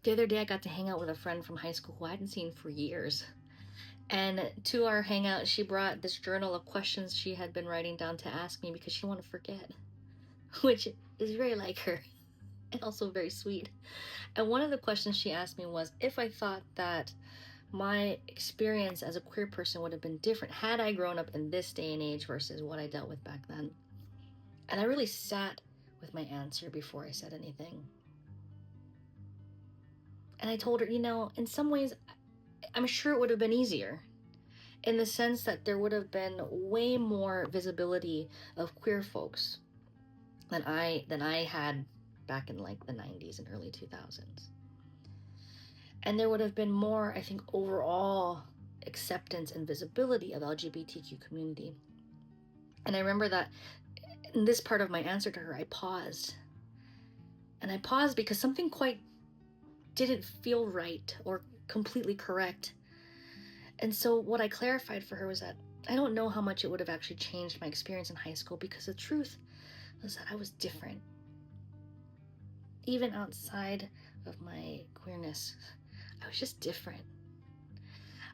The other day I got to hang out with a friend from high school who I hadn't seen for years. And to our hangout, she brought this journal of questions she had been writing down to ask me because she didn't want to forget, which is very like her and also very sweet. And one of the questions she asked me was if I thought that my experience as a queer person would have been different had I grown up in this day and age versus what I dealt with back then. And I really sat with my answer before I said anything. And I told her, in some ways, I'm sure it would have been easier in the sense that there would have been way more visibility of queer folks than I had back in like the 90s and early 2000s. And there would have been more, I think, overall acceptance and visibility of LGBTQ community. And I remember that in this part of my answer to her, I paused. And I paused because something quite didn't feel right or completely correct. And so what I clarified for her was that I don't know how much it would have actually changed my experience in high school, because the truth was that I was different. Even outside of my queerness, I was just different.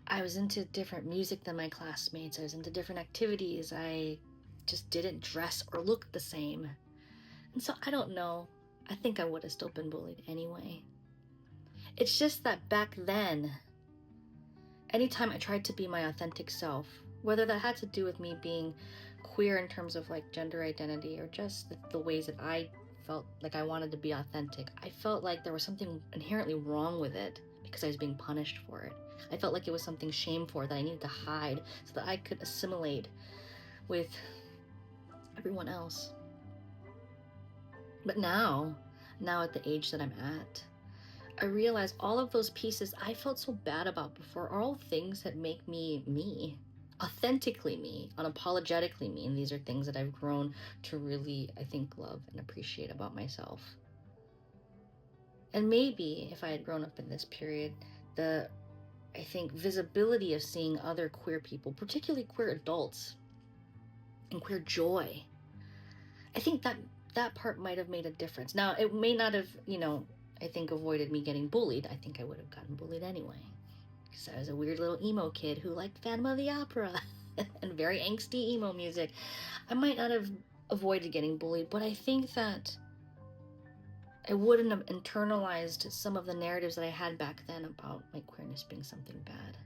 I was into different music than my classmates. I was into different activities. I just didn't dress or look the same. And so I don't know. I think I would have still been bullied anyway. It's just that back then, anytime I tried to be my authentic self, whether that had to do with me being queer in terms of like gender identity or just the ways that I felt like I wanted to be authentic, I felt like there was something inherently wrong with it because I was being punished for it. I felt like it was something shameful that I needed to hide so that I could assimilate with everyone else. But now at the age that I'm at, I realize all of those pieces I felt so bad about before are all things that make me me, authentically me, unapologetically me. And these are things that I've grown to really, I think, love and appreciate about myself. And maybe if I had grown up in this period, I think, visibility of seeing other queer people, particularly queer adults, and queer joy, I think that part might have made a difference. Now, it may not have, I think, avoided me getting bullied. I think I would have gotten bullied anyway, because I was a weird little emo kid who liked Phantom of the Opera and very angsty emo music. I might not have avoided getting bullied, but I think that I wouldn't have internalized some of the narratives that I had back then about my queerness being something bad.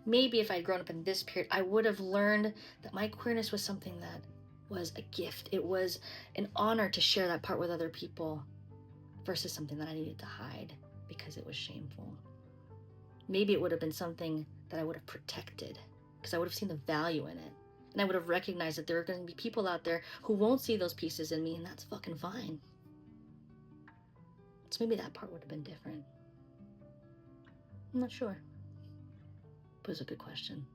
Maybe if I'd grown up in this period, I would have learned that my queerness was something that was a gift. It was an honor to share that part with other people versus something that I needed to hide because it was shameful. Maybe it would have been something that I would have protected because I would have seen the value in it. And I would have recognized that there are going to be people out there who won't see those pieces in me, and that's fucking fine. So maybe that part would have been different. I'm not sure. But it's a good question.